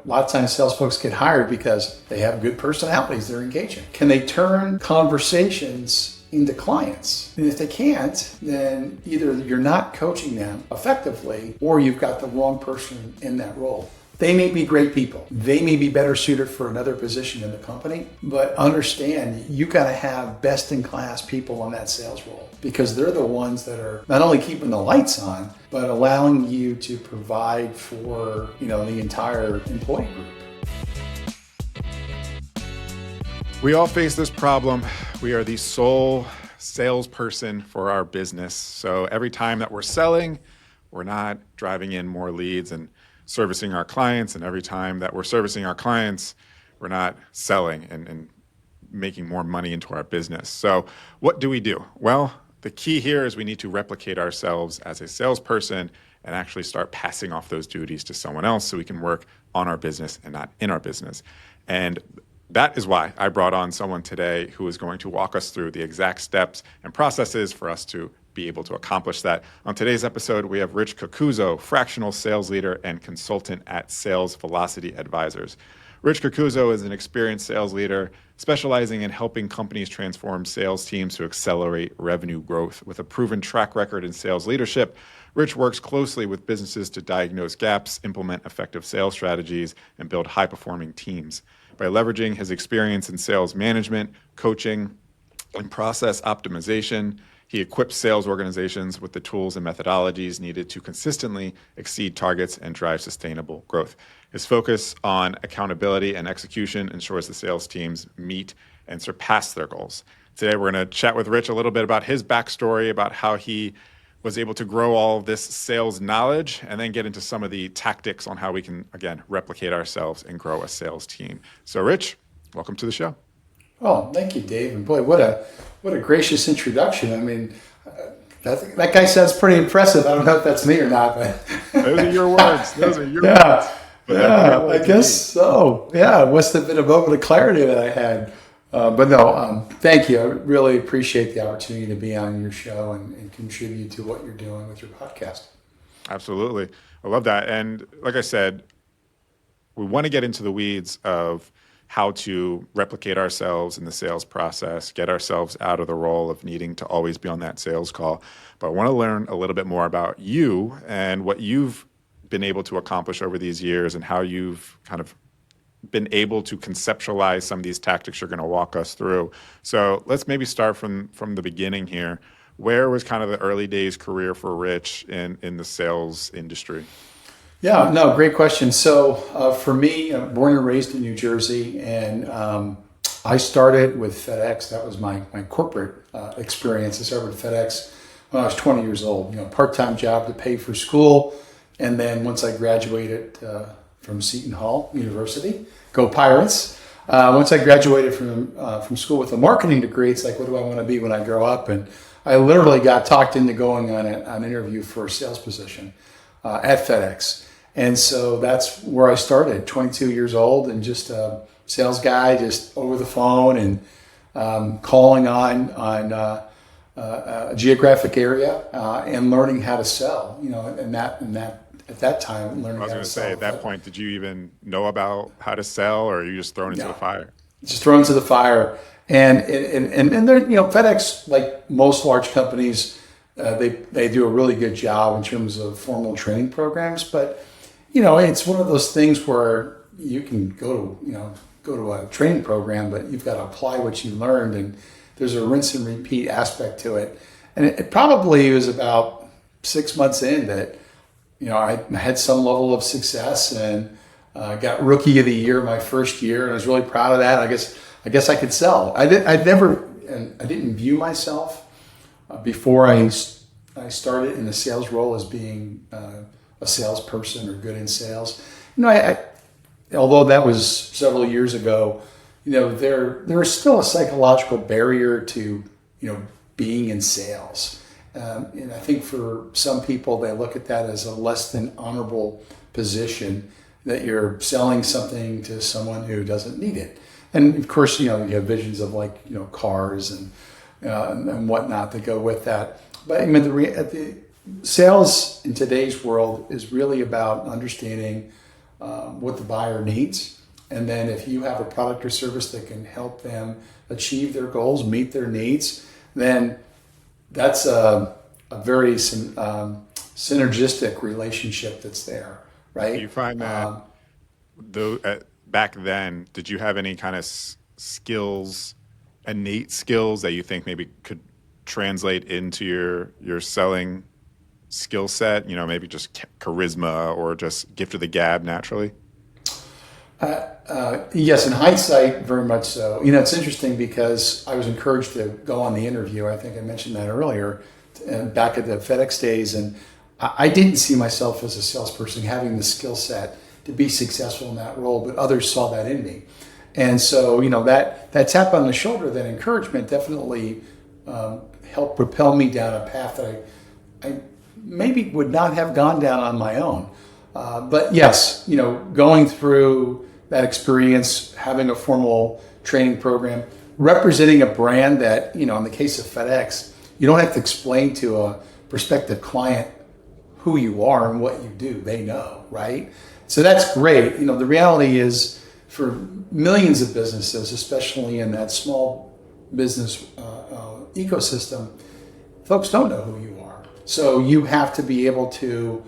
A lot of times sales folks get hired because they have good personalities, they're engaging. Can they turn conversations into clients? And if they can't, then either you're not coaching them effectively or you've got the wrong person in that role. They may be great people. They may be better suited for another position in the company, but understand you got to have best in class people on that sales role because they're the ones that are not only keeping the lights on, but allowing you to provide for, the entire employee group. We all face this problem. We are the sole salesperson for our business. So every time that we're selling, we're not driving in more leads and servicing our clients. And every time that we're servicing our clients, we're not selling and making more money into our business. So what do we do? Well, the key here is we need to replicate ourselves as a salesperson and actually start passing off those duties to someone else so we can work on our business and not in our business. And that is why I brought on someone today who is going to walk us through the exact steps and processes for us to be able to accomplish that. On today's episode, we have Rich Cucuzzo, fractional sales leader and consultant at Sales Velocity Advisors. Rich Cucuzzo is an experienced sales leader specializing in helping companies transform sales teams to accelerate revenue growth. With a proven track record in sales leadership, Rich works closely with businesses to diagnose gaps, implement effective sales strategies, and build high-performing teams. By leveraging his experience in sales management, coaching, and process optimization, he equips sales organizations with the tools and methodologies needed to consistently exceed targets and drive sustainable growth. His focus on accountability and execution ensures the sales teams meet and surpass their goals. Today, we're going to chat with Rich a little bit about his backstory, about how he was able to grow all of this sales knowledge, and then get into some of the tactics on how we can, again, replicate ourselves and grow a sales team. So, Rich, welcome to the show. Oh, thank you, Dave. And boy, what a gracious introduction. I mean, that guy sounds pretty impressive. I don't know if that's me or not, but those are your words. Those are your words. Yeah, I guess so. Yeah, it must have been a moment of clarity that I had. But no, thank you. I really appreciate the opportunity to be on your show and contribute to what you're doing with your podcast. Absolutely. I love that. And like I said, we want to get into the weeds of how to replicate ourselves in the sales process, get ourselves out of the role of needing to always be on that sales call. But I want to learn a little bit more about you and what you've been able to accomplish over these years and how you've kind of been able to conceptualize some of these tactics you're going to walk us through. So let's maybe start from the beginning here. Where was kind of the early days career for Rich in the sales industry? Yeah, no, great question. So for me, I'm born and raised in New Jersey, and I started with FedEx. That was my corporate experience. I started with FedEx when I was 20 years old, part-time job to pay for school. And then once I graduated from Seton Hall University, go Pirates. Once I graduated from school with a marketing degree, it's like, what do I want to be when I grow up? And I literally got talked into going on an interview for a sales position at FedEx. And so that's where I started, 22 years old, and just a sales guy, just over the phone and calling on a geographic area and learning how to sell. And that at that time, learning how to sell. I was going to say, at that point, did you even know about how to sell, or are you just thrown into the fire? Just thrown into the fire. And they're, FedEx, like most large companies, they do a really good job in terms of formal training programs. But, it's one of those things where you can go to a training program, but you've got to apply what you learned. And there's a rinse and repeat aspect to it. And it probably was about 6 months in that, I had some level of success and got Rookie of the Year my first year, and I was really proud of that. I guess I could sell. I didn't view myself before I started in the sales role as being a salesperson or good in sales. Although that was several years ago, there is still a psychological barrier to being in sales. And I think for some people, they look at that as a less than honorable position, that you're selling something to someone who doesn't need it. And of course, you have visions of cars and whatnot that go with that. But I mean, the sales in today's world is really about understanding what the buyer needs. And then if you have a product or service that can help them achieve their goals, meet their needs, then that's a very synergistic relationship that's there, right? Do you find that though back then, did you have any kind of skills, innate skills that you think maybe could translate into your selling skill set? You know, maybe just charisma or just gift of the gab naturally? Yes, in hindsight, very much so. You know, it's interesting because I was encouraged to go on the interview. I think I mentioned that earlier, back at the FedEx days, and I didn't see myself as a salesperson having the skill set to be successful in that role, but others saw that in me. And so, you know, that tap on the shoulder, that encouragement definitely helped propel me down a path that I maybe would not have gone down on my own. But yes, you know, going through that experience, having a formal training program, representing a brand that, you know, in the case of FedEx, you don't have to explain to a prospective client who you are and what you do. They know, right? So that's great. You know, the reality is for millions of businesses, especially in that small business ecosystem, folks don't know who you are. So you have to be able to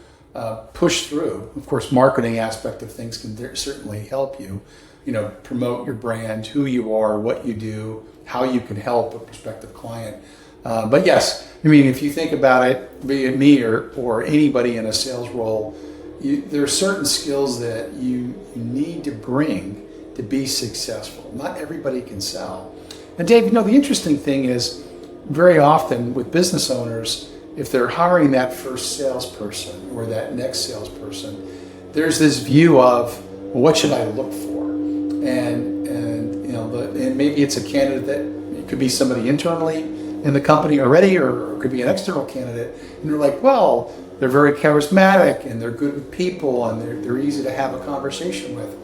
push through. Of course, marketing aspect of things can certainly help you, you know, promote your brand, who you are, what you do, how you can help a prospective client. But yes, I mean, if you think about it, be it me or anybody in a sales role, there are certain skills that you need to bring to be successful. Not everybody can sell. And Dave, you know, the interesting thing is very often with business owners, if they're hiring that first salesperson or that next salesperson, there's this view of, well, what should I look for? And you know, and maybe it's a candidate that it could be somebody internally in the company already, or it could be an external candidate. And they're like, well, they're very charismatic and they're good with people and they're easy to have a conversation with.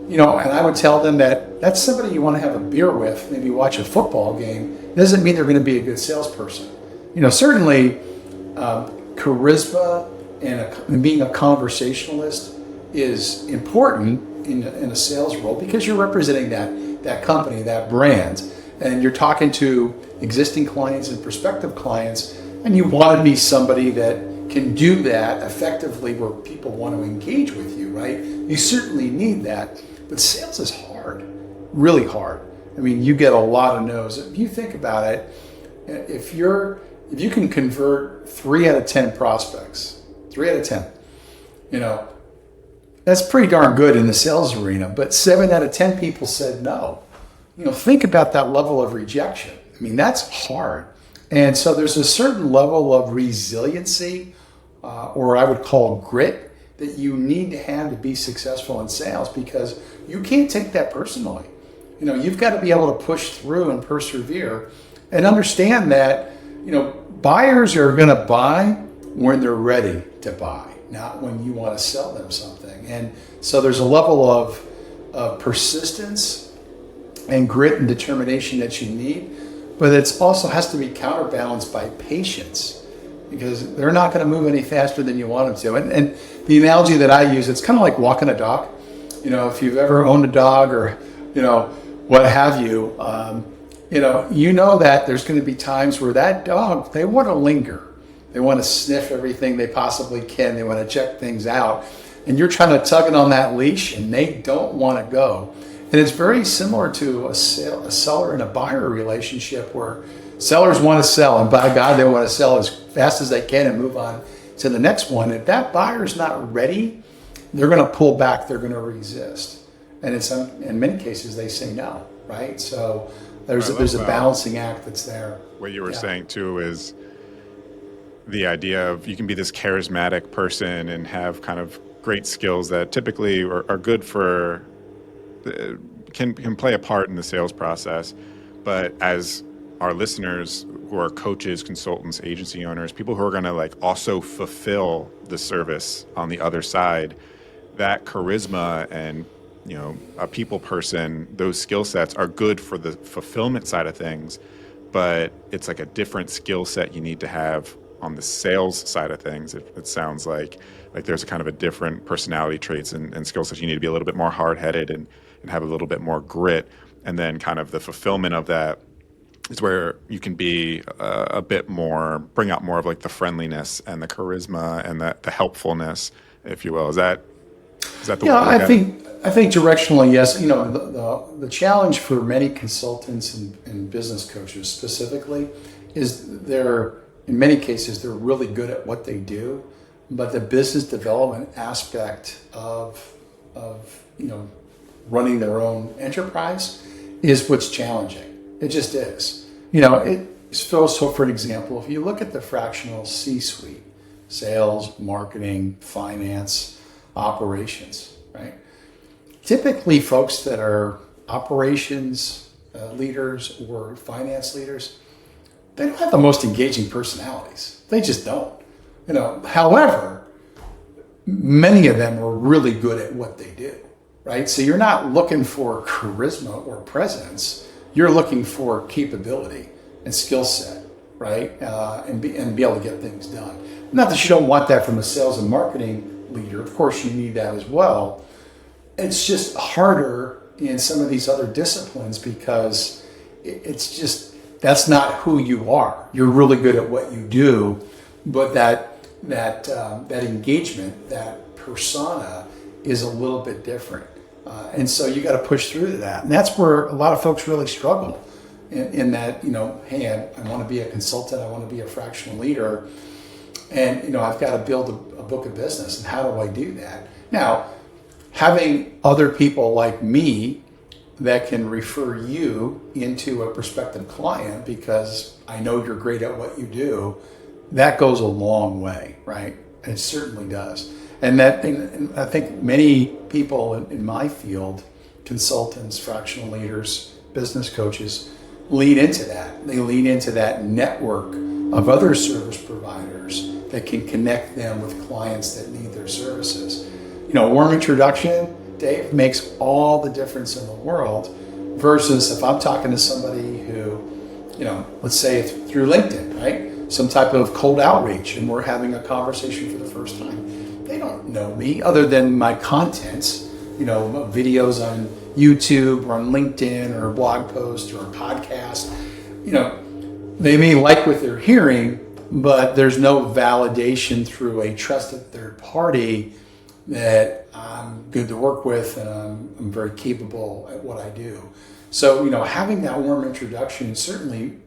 You know, and I would tell them that that's somebody you want to have a beer with, maybe watch a football game. It doesn't mean they're going to be a good salesperson. You know, certainly charisma and being a conversationalist is important in a sales role because you're representing that company, that brand, and you're talking to existing clients and prospective clients, and you want to be somebody that can do that effectively where people want to engage with you, right? You certainly need that, but sales is hard, really hard. I mean, you get a lot of no's. If you think about it, if you can convert 3 out of 10 prospects, 3 out of 10, you know, that's pretty darn good in the sales arena, but 7 out of 10 people said no. You know, think about that level of rejection. I mean, that's hard. And so there's a certain level of resiliency, or I would call grit, that you need to have to be successful in sales because you can't take that personally. You know, you've got to be able to push through and persevere and understand that, you know, buyers are going to buy when they're ready to buy, not when you want to sell them something. And so there's a level of persistence and grit and determination that you need, but it also has to be counterbalanced by patience because they're not going to move any faster than you want them to. And the analogy that I use, it's kind of like walking a dog. You know, if you've ever owned a dog or, you know, what have you, you know that there's going to be times where that dog, they want to linger. They want to sniff everything they possibly can. They want to check things out. And you're trying to tug it on that leash and they don't want to go. And it's very similar to a seller and a buyer relationship where sellers want to sell and by God, they want to sell as fast as they can and move on to the next one. If that buyer's not ready, they're going to pull back. They're going to resist. And in many cases, they say no, right? So there's a balancing act that's there. What you were saying too is the idea of you can be this charismatic person and have kind of great skills that typically are good for, can play a part in the sales process. But as our listeners who are coaches, consultants, agency owners, people who are going to like also fulfill the service on the other side, that charisma and, you know, a people person, those skill sets are good for the fulfillment side of things, but it's like a different skill set you need to have on the sales side of things, it sounds like there's a kind of a different personality traits and skill sets. You need to be a little bit more hard-headed and have a little bit more grit. And then kind of the fulfillment of that is where you can be a bit more, bring out more of like the friendliness and the charisma and the helpfulness, if you will. Is that the way Yeah, to look at it? I think directionally, yes. The challenge for many consultants and business coaches specifically is in many cases they're really good at what they do, but the business development aspect of running their own enterprise is what's challenging. It just is. So for an example, if you look at the fractional C-suite, sales, marketing, finance, operations, right? Typically, folks that are operations leaders or finance leaders, they don't have the most engaging personalities. They just don't. However, many of them are really good at what they do, right? So you're not looking for charisma or presence. You're looking for capability and skill set, right? And be able to get things done. Not that you don't want that from a sales and marketing leader. Of course, you need that as well. It's just harder in some of these other disciplines because it's just that's not who you are. You're really good at what you do, but that engagement, that persona, is a little bit different, and so you got to push through to that. And that's where a lot of folks really struggle. In that, hey, I want to be a consultant. I want to be a fractional leader, and I've got to build a book of business. And how do I do that? Now, having other people like me that can refer you into a prospective client because I know you're great at what you do, that goes a long way, right? It certainly does. And I think many people in my field, consultants, fractional leaders, business coaches, lean into that. They lean into that network of other service providers that can connect them with clients that need their services. Warm introduction, Dave, makes all the difference in the world versus if I'm talking to somebody who, let's say it's through LinkedIn, right? Some type of cold outreach and we're having a conversation for the first time. They don't know me other than my content, videos on YouTube or on LinkedIn or a blog post or a podcast. They may like what they're hearing, but there's no validation through a trusted third party that I'm good to work with and I'm very capable at what I do. So, having that warm introduction, certainly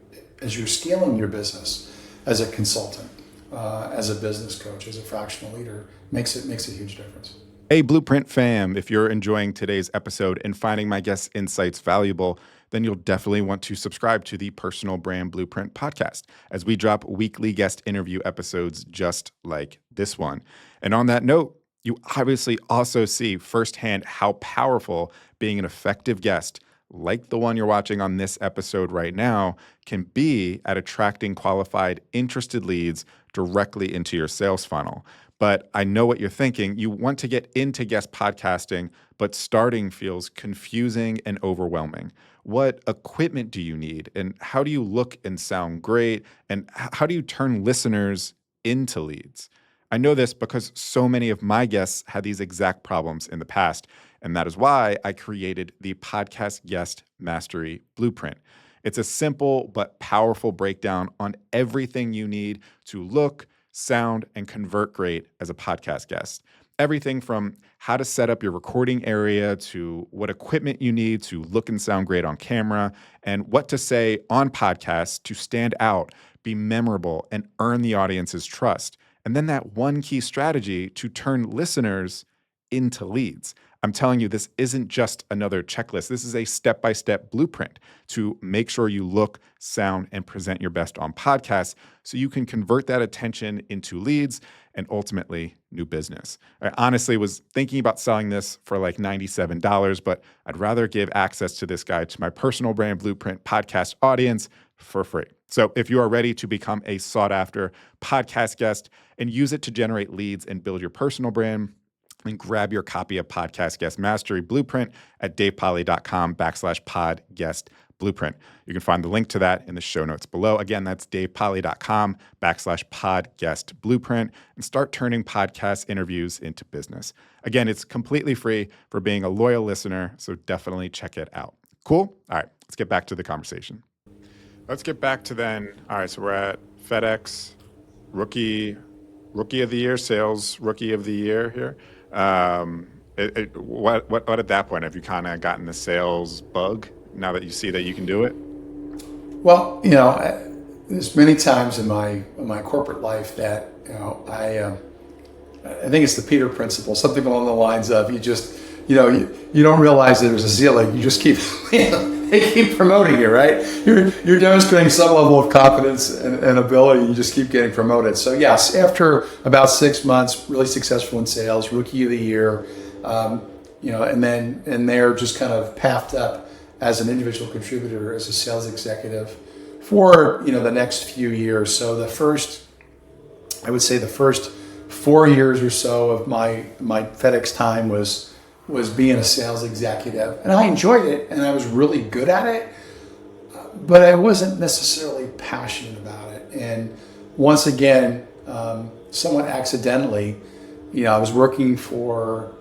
as you're scaling your business as a consultant, as a business coach, as a fractional leader, makes a huge difference. Hey, Blueprint fam, if you're enjoying today's episode and finding my guest insights valuable, then you'll definitely want to subscribe to the Personal Brand Blueprint podcast as we drop weekly guest interview episodes just like this one. And on that note, you obviously also see firsthand how powerful being an effective guest, like the one you're watching on this episode right now, can be at attracting qualified, interested leads directly into your sales funnel. But I know what you're thinking. You want to get into guest podcasting, but starting feels confusing and overwhelming. What equipment do you need? And how do you look and sound great? And how do you turn listeners into leads? I know this because so many of my guests had these exact problems in the past. And that is why I created the Podcast Guest Mastery Blueprint. It's a simple but powerful breakdown on everything you need to look, sound, and convert great as a podcast guest. Everything from how to set up your recording area to what equipment you need to look and sound great on camera and what to say on podcasts to stand out, be memorable, and earn the audience's trust. And then that one key strategy to turn listeners into leads. I'm telling you, this isn't just another checklist. This is a step-by-step blueprint to make sure you look, sound, and present your best on podcasts so you can convert that attention into leads and ultimately new business. I honestly was thinking about selling this for like $97, but I'd rather give access to this guide to my Personal Brand Blueprint podcast audience for free. So if you are ready to become a sought-after podcast guest and use it to generate leads and build your personal brand, and grab your copy of Podcast Guest Mastery Blueprint at davepoly.com/podcastblueprint. You can find the link to that in the show notes below. Again, that's davepoly.com/podcastblueprint, and start turning podcast interviews into business. Again, it's completely free for being a loyal listener, so definitely check it out. Cool? All right, let's get back to the conversation. Let's get back to then. All right, so we're at FedEx, rookie of the year, sales rookie of the year here. What at that point have you kind of gotten the sales bug now that you see that you can do it? Well, there's many times in my corporate life that I think it's the Peter principle, something along the lines of you don't realize that there's a ceiling. You just keep they keep promoting you, right? You're demonstrating some level of confidence and ability. You just keep getting promoted. So yes, after about 6 months, really successful in sales, rookie of the year, and they're just kind of pathed up as an individual contributor, as a sales executive for the next few years. So the first 4 years or so of my FedEx time was being a sales executive, and I enjoyed it, and I was really good at it, but I wasn't necessarily passionate about it. And once again, somewhat accidentally, I was working for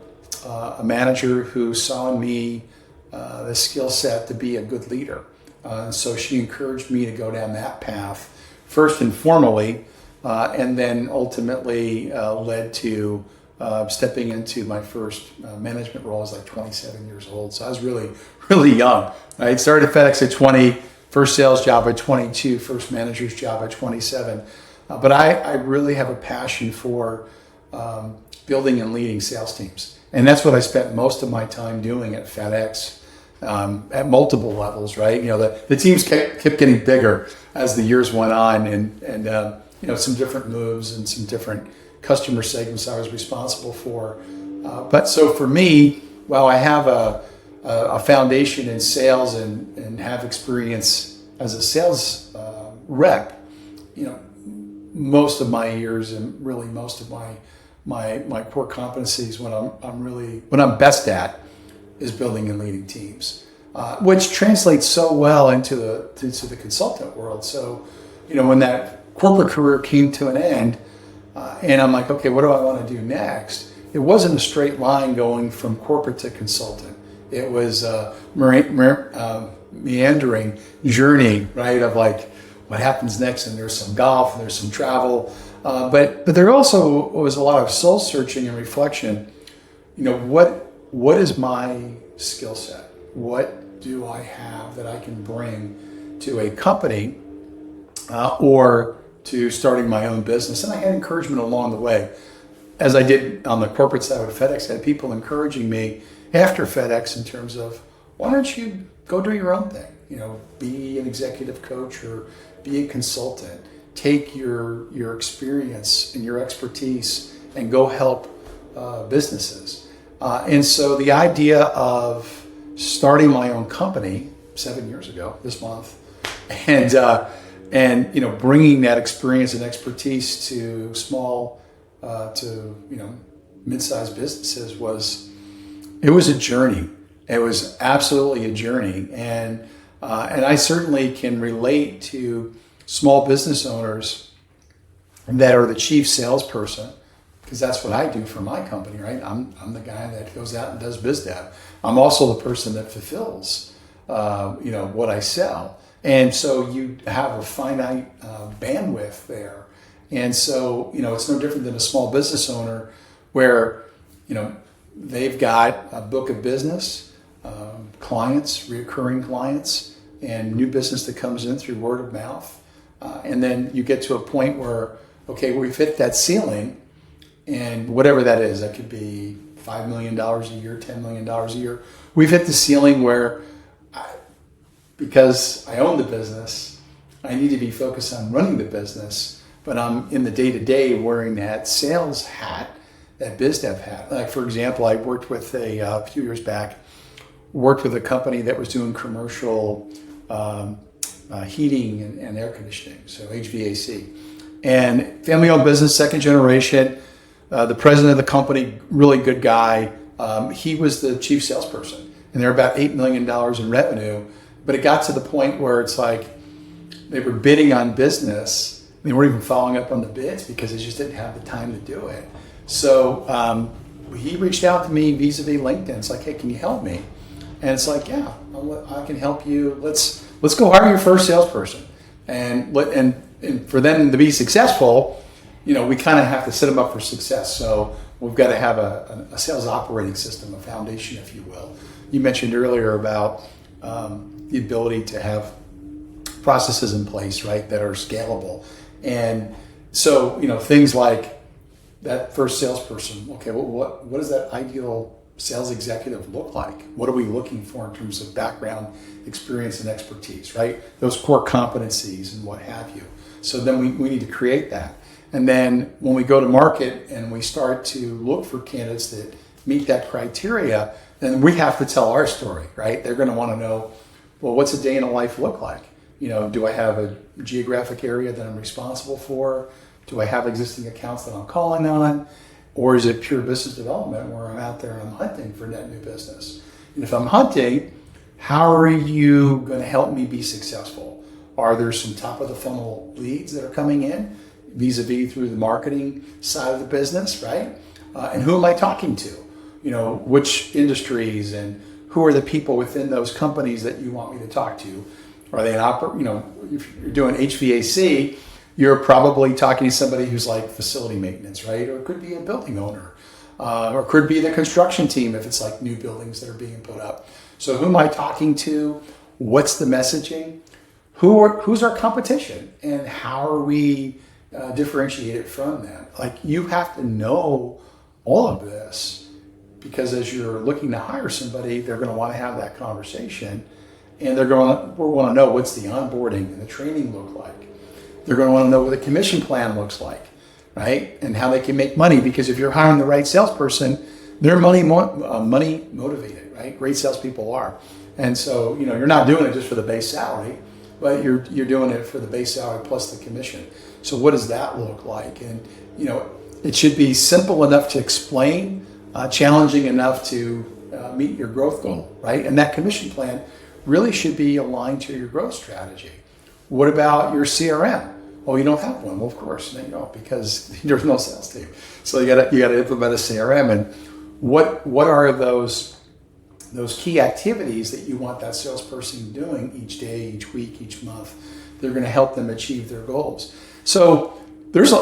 a manager who saw in me the skill set to be a good leader. So she encouraged me to go down that path, first informally, and then ultimately led to stepping into my first management role. I was like 27 years old. So I was really, really young. I started at FedEx at 20, first sales job at 22, first manager's job at 27. But I really have a passion for building and leading sales teams. And that's what I spent most of my time doing at FedEx at multiple levels, right? The teams kept getting bigger as the years went on, and some different moves and some different customer segments I was responsible for. But so for me, while I have a foundation in sales and have experience as a sales rep, most of my years and really most of my core competencies, what I'm best at, is building and leading teams, which translates so well into the consultant world. So, when that corporate career came to an end, and I'm like, okay, what do I want to do next? It wasn't a straight line going from corporate to consultant. It was a meandering journey, right, of like what happens next. And there's some golf, and there's some travel, but there also was a lot of soul searching and reflection. What is my skill set? What do I have that I can bring to a company or to starting my own business? And I had encouragement along the way. As I did on the corporate side of FedEx, I had people encouraging me after FedEx in terms of, why don't you go do your own thing? Be an executive coach or be a consultant. Take your experience and your expertise and go help businesses. And so the idea of starting my own company 7 years ago this month, and bringing that experience and expertise to small to mid-sized businesses was a journey. It was absolutely a journey, and I certainly can relate to small business owners that are the chief salesperson, because that's what I do for my company, right? I'm the guy that goes out and does biz dev. I'm also the person that fulfills what I sell. And so you have a finite bandwidth there. And so, it's no different than a small business owner where, they've got a book of business, clients, reoccurring clients, and new business that comes in through word of mouth. And then you get to a point where, okay, we've hit that ceiling, and whatever that is, that could be $5 million a year, $10 million a year. We've hit the ceiling where, because I own the business, I need to be focused on running the business, but I'm in the day-to-day wearing that sales hat, that biz dev hat. Like, for example, I worked with a few years back, worked with a company that was doing commercial heating and air conditioning, so HVAC. And family-owned business, second generation, the president of the company, really good guy. He was the chief salesperson, and they're about $8 million in revenue. But it got to the point where it's like they were bidding on business. They weren't even following up on the bids because they just didn't have the time to do it. So he reached out to me vis-a-vis LinkedIn. It's like, hey, can you help me? And it's like, yeah, I can help you. Let's go hire your first salesperson. And for them to be successful, we kind of have to set them up for success. So we've got to have a sales operating system, a foundation, if you will. You mentioned earlier about the ability to have processes in place, right, that are scalable. And so, things like that first salesperson, okay, well, what does that ideal sales executive look like? What are we looking for in terms of background, experience, and expertise, right? Those core competencies and what have you. So then we need to create that. And then when we go to market and we start to look for candidates that meet that criteria, then we have to tell our story, right? They're going to want to know, well, what's a day in a life look like? Do I have a geographic area that I'm responsible for? Do I have existing accounts that I'm calling on? Or is it pure business development where I'm out there and I'm hunting for net new business? And if I'm hunting, how are you going to help me be successful? Are there some top of the funnel leads that are coming in vis-a-vis through the marketing side of the business, right? And who am I talking to? Which industries and who are the people within those companies that you want me to talk to? Are they if you're doing HVAC, you're probably talking to somebody who's like facility maintenance, right? Or it could be a building owner, or it could be the construction team if it's like new buildings that are being put up. So who am I talking to? What's the messaging? Who's our competition? And how are we differentiated from them? Like, you have to know all of this, because as you're looking to hire somebody, they're going to want to have that conversation, and we're going to know what's the onboarding and the training look like. They're going to want to know what the commission plan looks like, right? And how they can make money, because if you're hiring the right salesperson, they're money motivated, right? Great salespeople are. And so, you're not doing it just for the base salary, but you're doing it for the base salary plus the commission. So what does that look like? And, it should be simple enough to explain, challenging enough to meet your growth goal, right? And that commission plan really should be aligned to your growth strategy. What about your CRM? Oh, you don't have one. Well, of course, you don't, because there's no sales team. So you got to implement a CRM. And what are those key activities that you want that salesperson doing each day, each week, each month? They're going to help them achieve their goals. So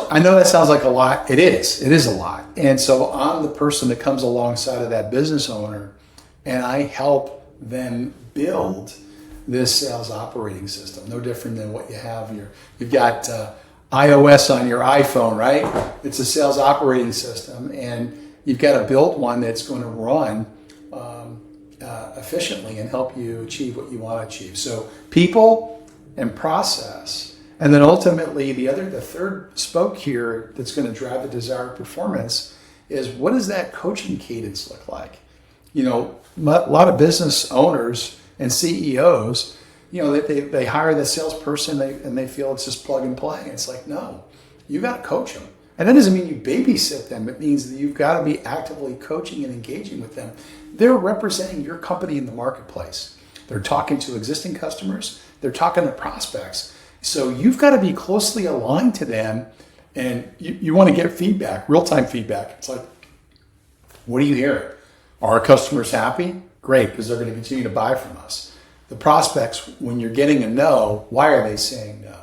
I know that sounds like a lot. It is a lot. And so I'm the person that comes alongside of that business owner, and I help them build this sales operating system. No different than what you have here. You've got iOS on your iPhone, right? It's a sales operating system, and you've got to build one that's going to run efficiently and help you achieve what you want to achieve. So people and process. And then ultimately, the third spoke here that's going to drive the desired performance is, what does that coaching cadence look like? A lot of business owners and CEOs, they hire the salesperson and they feel it's just plug and play. It's like, no, you got to coach them. And that doesn't mean you babysit them. It means that you've got to be actively coaching and engaging with them. They're representing your company in the marketplace. They're talking to existing customers. They're talking to prospects. So you've got to be closely aligned to them, and you want to get feedback, real-time feedback. It's like, what are you hearing? Are our customers happy? Great, because they're going to continue to buy from us. The prospects, when you're getting a no, why are they saying no?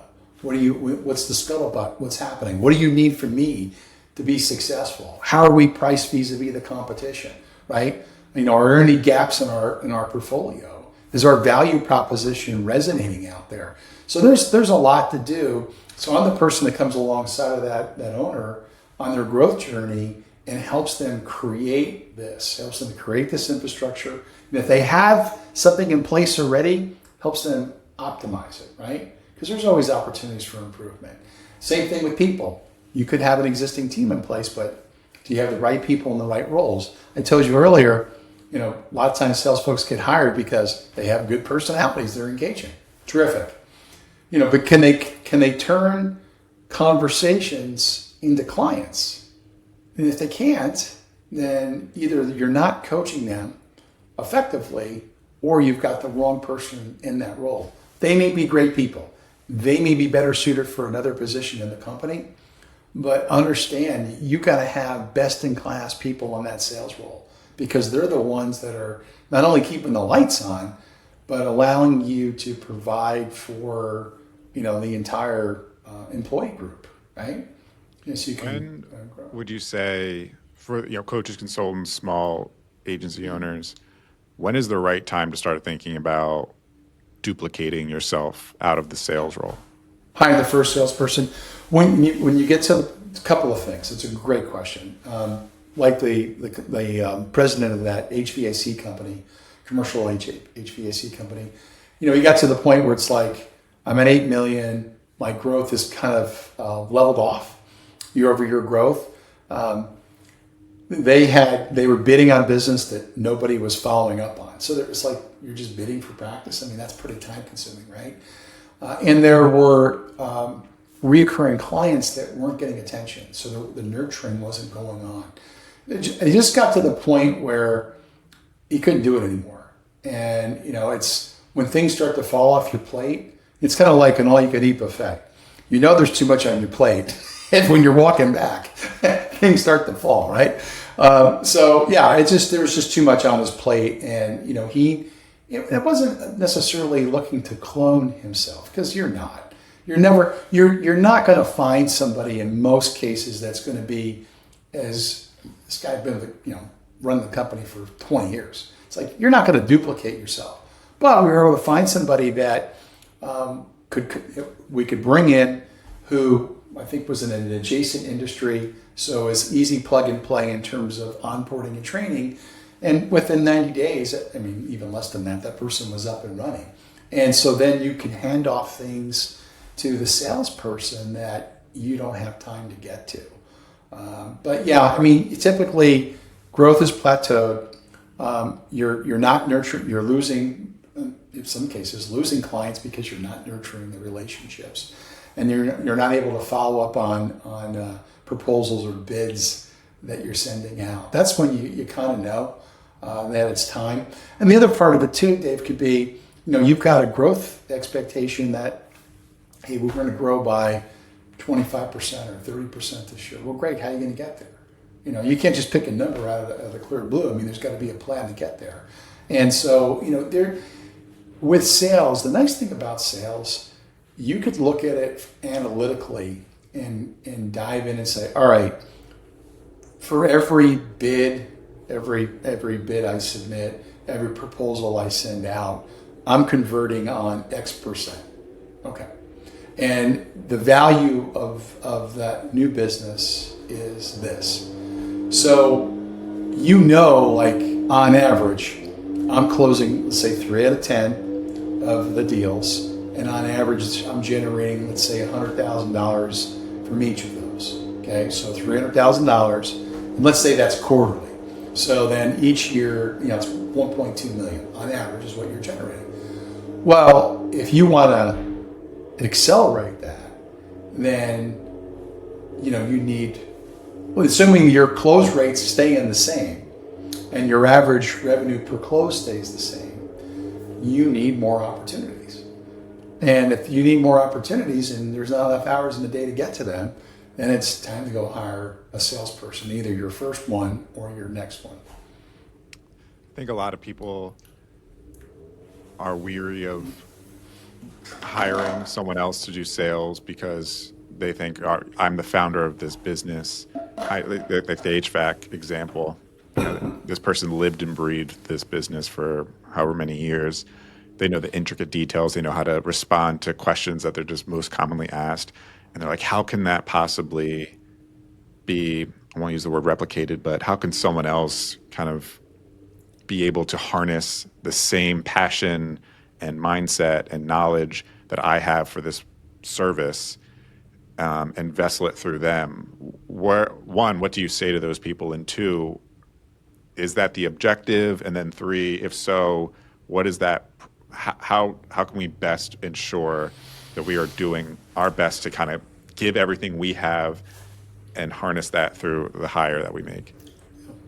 What's the scuttlebutt? What's happening? What do you need from me to be successful? How are we priced vis-a-vis the competition, right? Are there any gaps in our portfolio? Is our value proposition resonating out there? So there's a lot to do. So I'm the person that comes alongside of that owner on their growth journey and helps them create this infrastructure. And if they have something in place already, helps them optimize it, right? Because there's always opportunities for improvement. Same thing with people. You could have an existing team in place, but do you have the right people in the right roles? I told you earlier, a lot of times sales folks get hired because they have good personalities. They're engaging. Terrific. But can they turn conversations into clients? And if they can't, then either you're not coaching them effectively or you've got the wrong person in that role. They may be great people. They may be better suited for another position in the company, but understand you got to have best in class people in that sales role because they're the ones that are not only keeping the lights on, but allowing you to provide for, the entire employee group, right? Yes, you can When grow. would you say for coaches, consultants, small agency owners, when is the right time to start thinking about duplicating yourself out of the sales role? Hire the first salesperson. When you get to a couple of things, it's a great question. Like the president of that HVAC company, commercial HVAC company, he got to the point where it's like, I'm at 8 million. My growth is kind of leveled off, year over year growth. They were bidding on business that nobody was following up on. So it was like, you're just bidding for practice. I mean, that's pretty time consuming, right? And there were reoccurring clients that weren't getting attention. So the nurturing wasn't going on. It just got to the point where he couldn't do it anymore. And, it's when things start to fall off your plate, it's kind of like an all-you-can-eat buffet. There's too much on your plate. And when you're walking back, things start to fall, right? There was just too much on his plate. And, it wasn't necessarily looking to clone himself because you're not. You're not going to find somebody in most cases that's going to be as this guy's been, run the company for 20 years. It's like, you're not going to duplicate yourself. But we were able to find somebody that we could bring in who I think was in an adjacent industry. So it's easy plug and play in terms of onboarding and training. And within 90 days, I mean, even less than that, that person was up and running. And so then you can hand off things to the salesperson that you don't have time to get to. Typically growth is plateaued. You're not nurturing, you're losing, in some cases, losing clients because you're not nurturing the relationships. And you're not able to follow up on proposals or bids that you're sending out. That's when you kind of know that it's time. And the other part of it too, Dave, could be, you've got a growth expectation that, hey, we're going to grow by 25% or 30% this year. Well, great. How are you going to get there? You can't just pick a number out of the clear blue. I mean, there's got to be a plan to get there. And so, with sales, the nice thing about sales, you could look at it analytically and dive in and say, all right, for every bid, every bid I submit, every proposal I send out, I'm converting on X percent. Okay. And the value of that new business is this. So, like on average, I'm closing, let's say 3 out of 10 of the deals. And on average, I'm generating, let's say $100,000 from each of those. Okay. So $300,000. And let's say that's quarterly. So then each year, it's 1.2 million on average is what you're generating. Well, if you want to accelerate that, then you need, assuming your close rates stay in the same and your average revenue per close stays the same, you need more opportunities. And if you need more opportunities and there's not enough hours in the day to get to them, then it's time to go hire a salesperson, either your first one or your next one. I think a lot of people are weary of hiring someone else to do sales because they think, I'm the founder of this business. Like the HVAC example, this person lived and breathed this business for however many years. They know the intricate details. They know how to respond to questions that they're just most commonly asked. And they're like, how can that possibly be, I won't use the word replicated, but how can someone else kind of be able to harness the same passion and mindset and knowledge that I have for this service and vessel it through them? One, what do you say to those people? And two, is that the objective? And then three, if so, what is that? How can we best ensure that we are doing our best to kind of give everything we have and harness that through the hire that we make?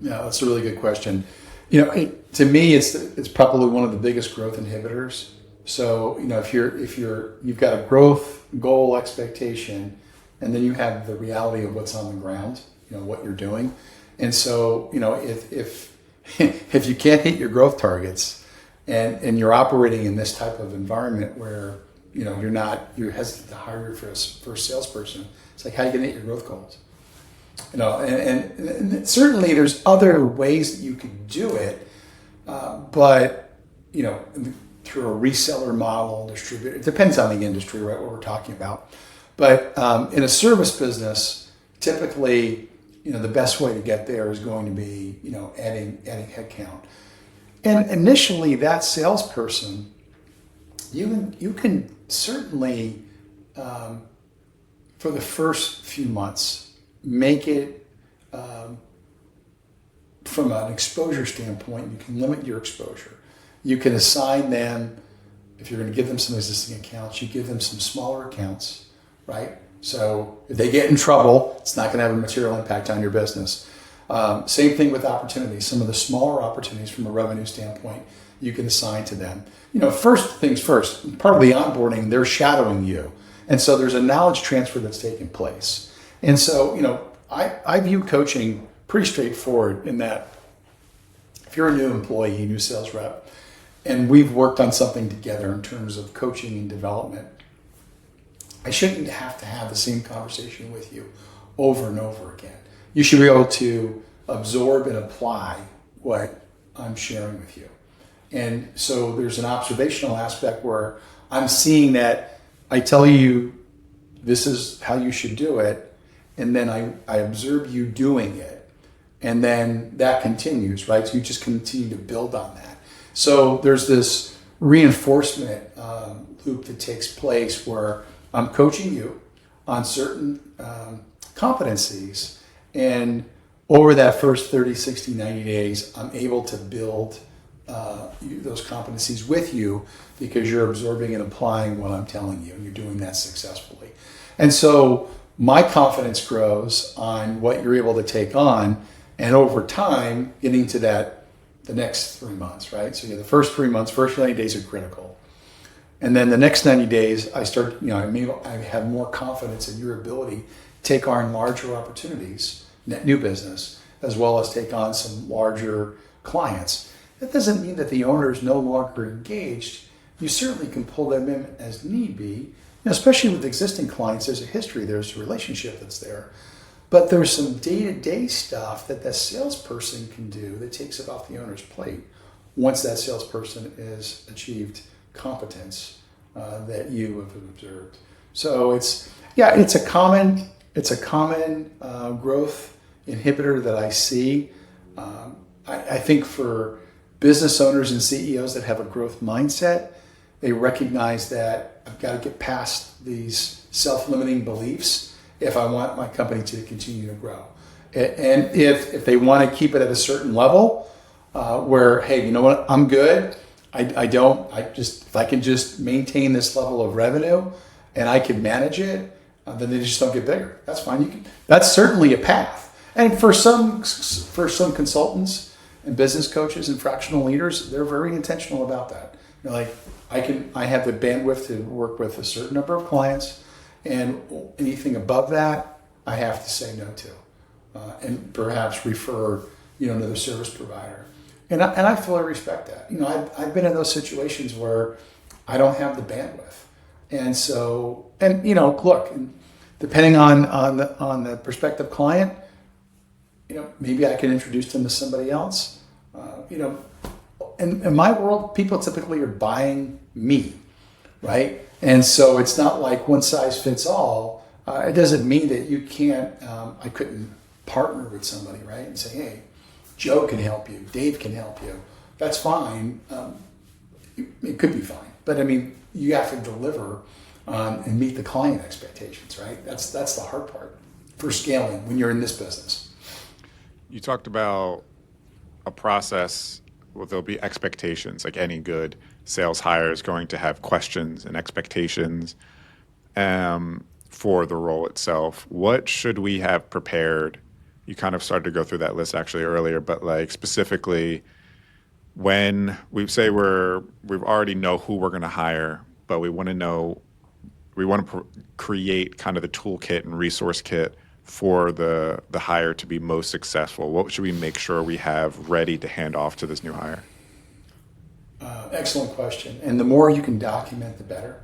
Yeah, that's a really good question. To me, it's probably one of the biggest growth inhibitors. So, if you've got a growth goal expectation, and then you have the reality of what's on the ground, what you're doing, and so, if if you can't hit your growth targets, and you're operating in this type of environment where you're hesitant to hire your first salesperson, it's like, how are you going to hit your growth goals? And certainly there's other ways that you could do it, but through a reseller model, distributor. It depends on the industry, right? What we're talking about, but in a service business, typically, the best way to get there is going to be adding headcount, and initially that salesperson, you can certainly for the first few months make it from an exposure standpoint. You can limit your exposure. You can assign them, if you're going to give them some existing accounts, you give them some smaller accounts, right? So if they get in trouble, it's not going to have a material impact on your business. Same thing with opportunities. Some of the smaller opportunities from a revenue standpoint, you can assign to them. First things first, part of the onboarding, they're shadowing you. And so there's a knowledge transfer that's taking place. And so, I view coaching pretty straightforward in that if you're a new employee, new sales rep, and we've worked on something together in terms of coaching and development, I shouldn't have to have the same conversation with you over and over again. You should be able to absorb and apply what I'm sharing with you. And so there's an observational aspect where I'm seeing that I tell you this is how you should do it, and then I observe you doing it, and then that continues, right? So you just continue to build on that. So there's this reinforcement loop that takes place where I'm coaching you on certain competencies, and over that first 30, 60, 90 days, I'm able to build those competencies with you because you're absorbing and applying what I'm telling you, and you're doing that successfully. And so my confidence grows on what you're able to take on, and over time, getting to the next 3 months, right? So the first 3 months, first 90 days are critical. And then the next 90 days, I have more confidence in your ability to take on larger opportunities, net new business, as well as take on some larger clients. That doesn't mean that the owner is no longer engaged. You certainly can pull them in as need be, especially with existing clients. There's a history, there's a relationship that's there. But there's some day-to-day stuff that the salesperson can do that takes it off the owner's plate once that salesperson has achieved competence that you have observed. So it's a common growth inhibitor that I see. I think for business owners and CEOs that have a growth mindset, they recognize that I've got to get past these self-limiting beliefs if I want my company to continue to grow. And if they want to keep it at a certain level where, hey, you know what, I'm good. If I can just maintain this level of revenue and I can manage it, then they just don't get bigger. That's fine. That's certainly a path. And for some consultants and business coaches and fractional leaders, they're very intentional about that. I have the bandwidth to work with a certain number of clients, and anything above that, I have to say no to, and perhaps refer another service provider. And I fully respect that. I've been in those situations where I don't have the bandwidth, and so look, depending on the prospective client, maybe I can introduce them to somebody else. In my world, people typically are buying me, right? And so it's not like one size fits all. It doesn't mean that you can't. I couldn't partner with somebody, right, and say, hey, Joe can help you, Dave can help you. That's fine. It could be fine, but you have to deliver and meet the client expectations, right? That's the hard part for scaling when you're in this business. You talked about a process where there'll be expectations. Like any good sales hire is going to have questions and expectations. for the role itself. What should we have prepared? You kind of started to go through that list actually earlier, but like specifically when we say we've already know who we're going to hire, but we want to create kind of the toolkit and resource kit for the hire to be most successful. What should we make sure we have ready to hand off to this new hire? Excellent question. And the more you can document, the better.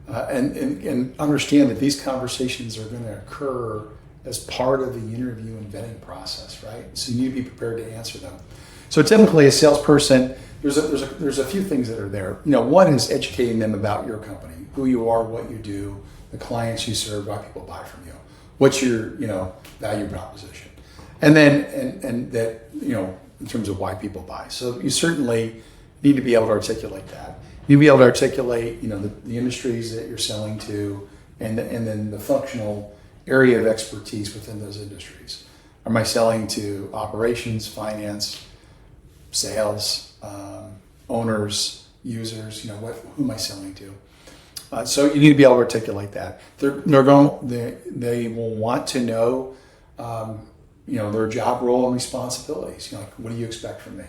And understand that these conversations are going to occur as part of the interview and vetting process, right? So you need to be prepared to answer them. So typically, a salesperson, there's a few things that are there. One is educating them about your company, who you are, what you do, the clients you serve, why people buy from you, what's your value proposition, and then and that in terms of why people buy. So you certainly need to be able to articulate that. You need to be able to articulate the industries that you're selling to, and then the functional area of expertise within those industries. Am I selling to operations, finance, sales, owners, users? Who am I selling to? So you need to be able to articulate that. They will want to know, their job role and responsibilities. Like, what do you expect from me?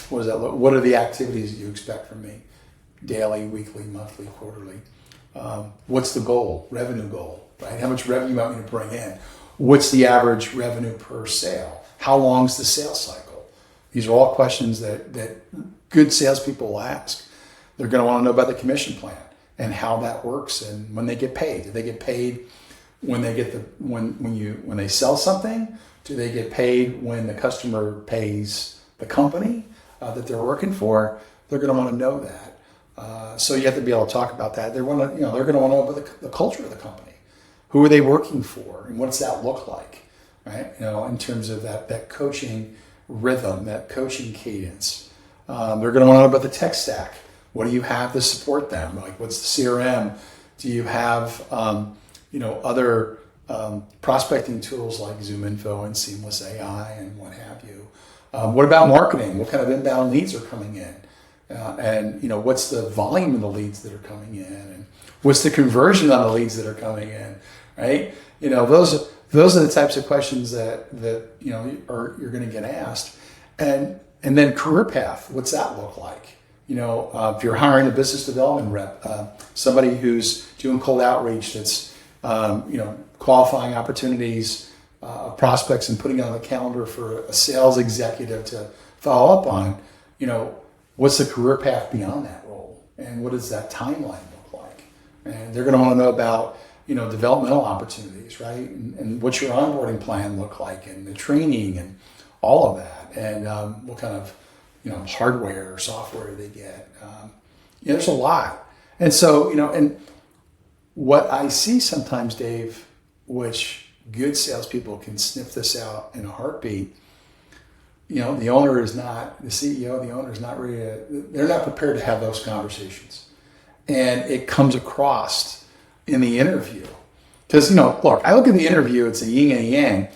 What does that look? What are the activities that you expect from me? Daily, weekly, monthly, quarterly. What's the goal? Revenue goal, right? How much revenue you want me to bring in? What's the average revenue per sale? How long's the sales cycle? These are all questions that good salespeople will ask. They're going to want to know about the commission plan and how that works and when they get paid. Do they get paid when they get when they sell something? Do they get paid when the customer pays the company that they're working for? They're going to want to know that. So you have to be able to talk about that. They're going to want to know about the culture of the company. Who are they working for, and what does that look like, right? In terms of that coaching rhythm, that coaching cadence. They're going to want to know about the tech stack. What do you have to support them? Like, what's the CRM? Do you have other prospecting tools like ZoomInfo and Seamless AI and what have you? What about marketing? What kind of inbound leads are coming in? And what's the volume of the leads that are coming in? And what's the conversion on the leads that are coming in? Right? Those are the types of questions that you're going to get asked. And then career path. What's that look like? If you're hiring a business development rep, somebody who's doing cold outreach, that's qualifying opportunities, prospects, and putting it on the calendar for a sales executive to follow up on. What's the career path beyond that role, and what does that timeline look like? And they're going to want to know about developmental opportunities, right? And what's your onboarding plan look like, and the training and all of that, and what kind of hardware or software they get. There's a lot. And so, and what I see sometimes, Dave, which good salespeople can sniff this out in a heartbeat, the owner is not, the CEO, the owner is not ready they're not prepared to have those conversations. And it comes across in the interview. Because, look, I look at the interview, it's a yin and a yang.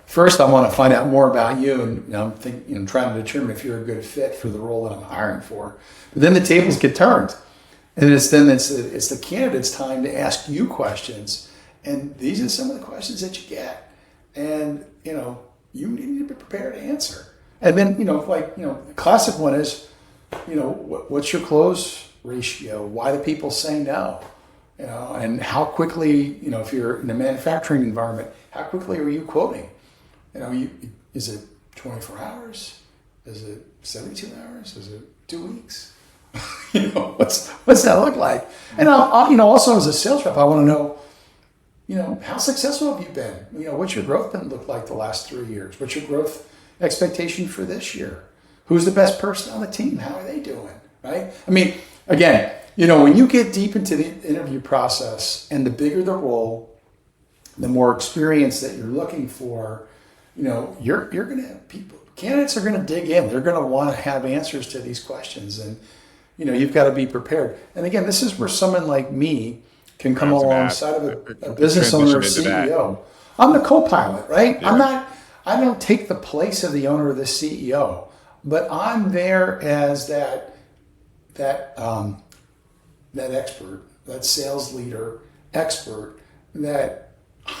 First, I want to find out more about you, and I'm trying to determine if you're a good fit for the role that I'm hiring for. But then the tables get turned, and it's the candidate's time to ask you questions, and these are some of the questions that you get, and you need to be prepared to answer. And then the classic one is, what's your close ratio? Why do people say no? And how quickly, if you're in a manufacturing environment, how quickly are you quoting? Is it 24 hours? Is it 72 hours? Is it 2 weeks? What's that look like? And also as a sales rep, I want to know, how successful have you been? What's your growth been look like the last 3 years? What's your growth expectation for this year? Who's the best person on the team? How are they doing? Right? I mean, again, when you get deep into the interview process, and the bigger the role, the more experience that you're looking for, you're going to have candidates are going to dig in. They're going to want to have answers to these questions, and you've got to be prepared. And again, this is where someone like me can come alongside of a business owner or CEO. I'm the co-pilot, right? Yeah. I don't take the place of the owner or the CEO, but I'm there as that expert, that sales leader expert that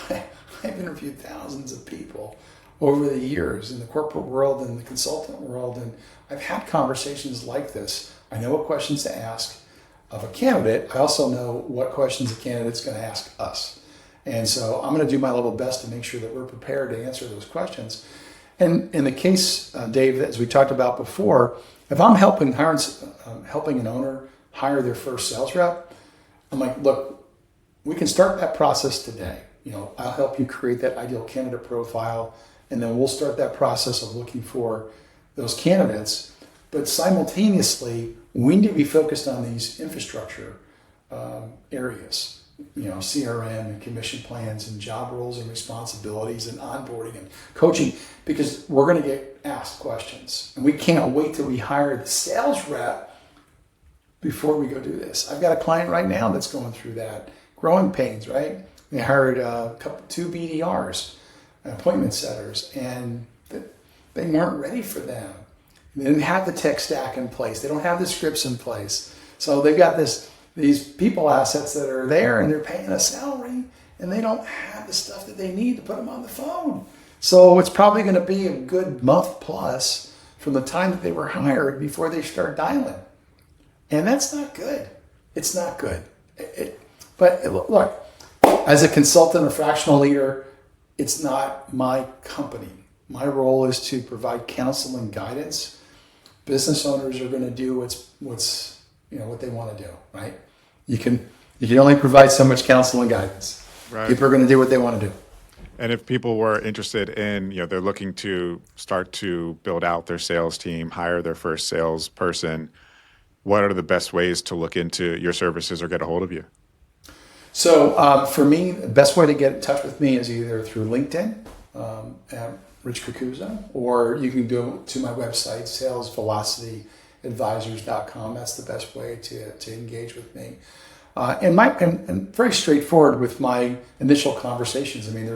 I've interviewed thousands of people over the years in the corporate world and the consultant world, and I've had conversations like this. I know what questions to ask of a candidate. I also know what questions a candidate's going to ask us. And so I'm going to do my level best to make sure that we're prepared to answer those questions. And in the case, Dave, as we talked about before, if I'm helping an owner hire their first sales rep, I'm like, look, we can start that process today. I'll help you create that ideal candidate profile, and then we'll start that process of looking for those candidates. But simultaneously, we need to be focused on these infrastructure areas, CRM and commission plans and job roles and responsibilities and onboarding and coaching, because we're going to get asked questions. And we can't wait till we hire the sales rep before we go do this. I've got a client right now that's going through that, growing pains, right? They hired two BDRs, appointment setters, and they weren't ready for them. They didn't have the tech stack in place. They don't have the scripts in place. So they've got these people assets that are there, and they're paying a salary, and they don't have the stuff that they need to put them on the phone. So it's probably going to be a good month plus from the time that they were hired before they start dialing. And that's not good. It's not good. But look, as a consultant, a fractional leader, it's not my company. My role is to provide counsel and guidance. Business owners are going to do what they want to do, right? You can only provide so much counsel and guidance. Right. People are going to do what they want to do. And if people were interested in, they're looking to start to build out their sales team, hire their first salesperson, what are the best ways to look into your services or get a hold of you? So for me, the best way to get in touch with me is either through LinkedIn at Rich Cucuzzo, or you can go to my website, salesvelocityadvisors.com. That's the best way to engage with me. And very straightforward with my initial conversations. I mean,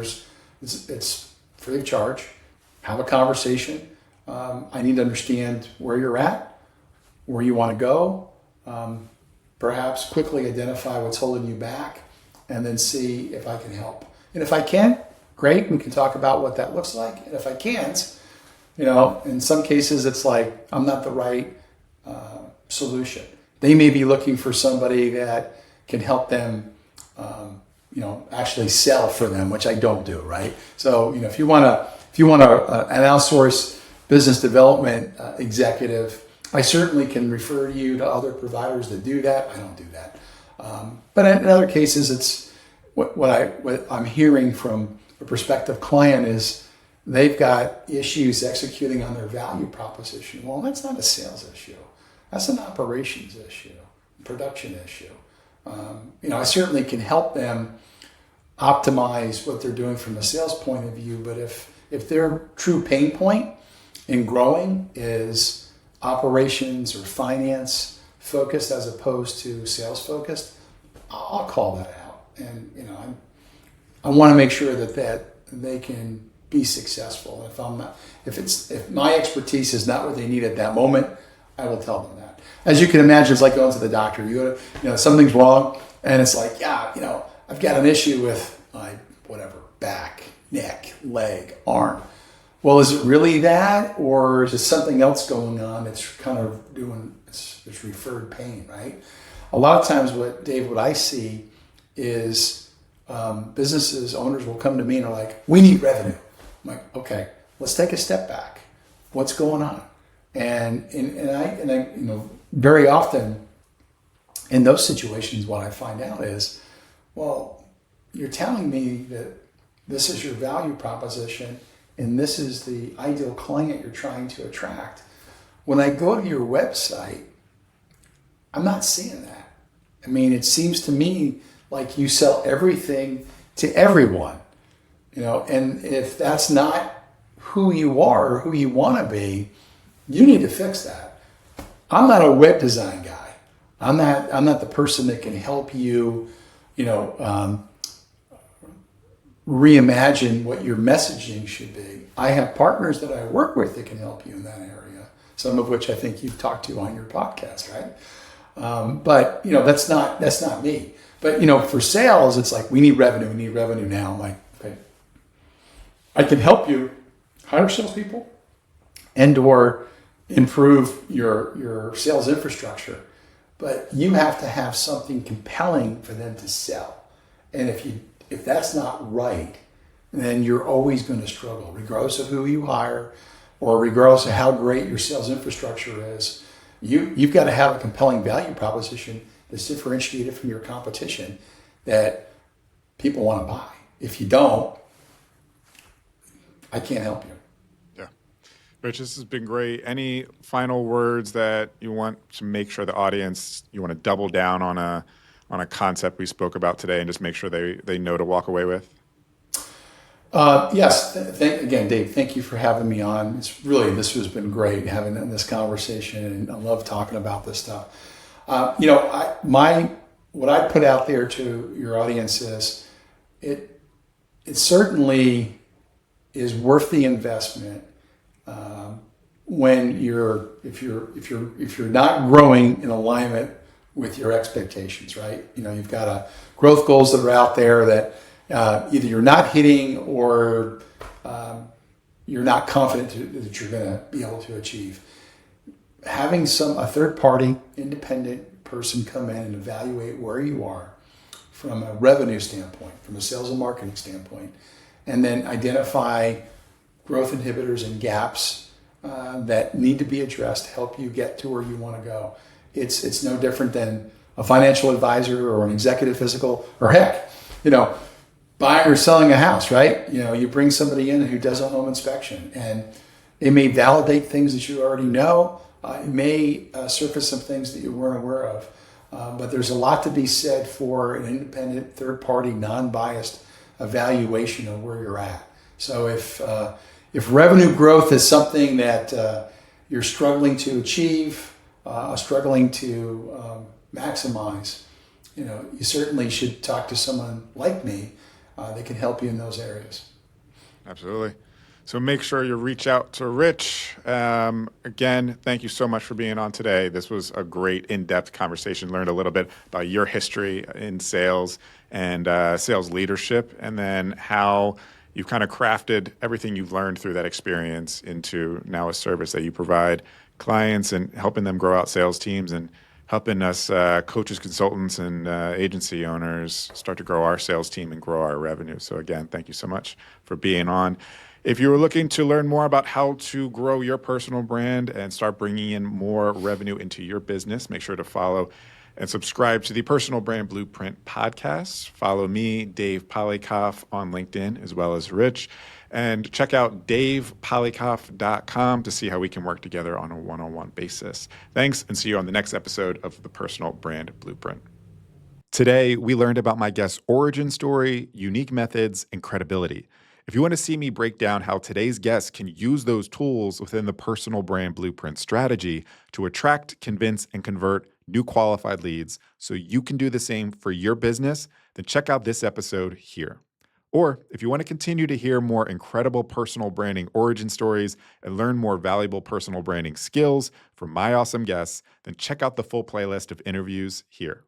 it's free of charge. Have a conversation. I need to understand where you're at, where you want to go, perhaps quickly identify what's holding you back, and then see if I can help. And if I can, great, we can talk about what that looks like. And if I can't, in some cases it's like I'm not the right solution. They may be looking for somebody that can help them, actually sell for them, which I don't do, right? So, if you want an outsourced business development executive, I certainly can refer you to other providers that do that. I don't do that. But in other cases, it's what I'm hearing from a prospective client is they've got issues executing on their value proposition. Well, that's not a sales issue. That's an operations issue, production issue. I certainly can help them optimize what they're doing from a sales point of view, but if their true pain point in growing is operations or finance focused as opposed to sales focused, I'll call that out. And I want to make sure that they can be successful. If my expertise is not what they need at that moment, I will tell them that. As you can imagine, it's like going to the doctor. You go to, something's wrong, and it's like, I've got an issue with my back, neck, leg, arm. Well, is it really that, or is it something else going on that's kind of doing it's referred pain, right? A lot of times, what I see is businesses, owners will come to me and are like, "We need revenue." I'm like, "Okay, let's take a step back. What's going on?" And I very often in those situations, what I find out is, well, you're telling me that this is your value proposition and this is the ideal client you're trying to attract. When I go to your website, I'm not seeing that. I mean, it seems to me like you sell everything to everyone, and if that's not who you are or who you want to be, you need to fix that. I'm not a web design guy. I'm not the person that can help you, reimagine what your messaging should be. I have partners that I work with that can help you in that area, some of which I think you've talked to on your podcast, right? But that's not me. But, for sales, it's like, we need revenue now. I'm like, okay, I can help you hire salespeople and or improve your sales infrastructure. But you have to have something compelling for them to sell. And if that's not right, then you're always going to struggle, regardless of who you hire or regardless of how great your sales infrastructure is. You've got to have a compelling value proposition that's differentiated from your competition that people want to buy. If you don't, I can't help you. Yeah. Rich, this has been great. Any final words that you want to make sure the audience, you want to double down on a concept we spoke about today and just make sure they know to walk away with? Yes. Again, Dave, thank you for having me on. This has been great having this conversation, and I love talking about this stuff. What I put out there to your audience is it certainly is worth the investment when if you're not growing in alignment with your expectations, right? You've got growth goals that are out there that either you're not hitting or you're not confident that you're going to be able to achieve. Having a third party independent person come in and evaluate where you are from a revenue standpoint, from a sales and marketing standpoint, and then identify growth inhibitors and gaps that need to be addressed to help you get to where you want to go. It's no different than a financial advisor or an executive physical, or heck, buying or selling a house, right? You bring somebody in who does a home inspection, and it may validate things that you already know. It may surface some things that you weren't aware of. But there's a lot to be said for an independent, third-party, non-biased evaluation of where you're at. So if revenue growth is something that you're struggling to achieve, struggling to maximize, you certainly should talk to someone like me that can help you in those areas. Absolutely. So make sure you reach out to Rich. Again, thank you so much for being on today. This was a great in-depth conversation. Learned a little bit about your history in sales and sales leadership, and then how you've kind of crafted everything you've learned through that experience into now a service that you provide clients and helping them grow out sales teams and helping us coaches, consultants, and agency owners start to grow our sales team and grow our revenue. So again, thank you so much for being on. If you were looking to learn more about how to grow your personal brand and start bringing in more revenue into your business, make sure to follow and subscribe to the Personal Brand Blueprint podcast. Follow me, Dave Polykoff, on LinkedIn, as well as Rich. And check out davepolykoff.com to see how we can work together on a one-on-one basis. Thanks, and see you on the next episode of the Personal Brand Blueprint. Today, we learned about my guest's origin story, unique methods, and credibility. If you want to see me break down how today's guest can use those tools within the Personal Brand Blueprint strategy to attract, convince, and convert new qualified leads so you can do the same for your business, then check out this episode here. Or if you want to continue to hear more incredible personal branding origin stories and learn more valuable personal branding skills from my awesome guests, then check out the full playlist of interviews here.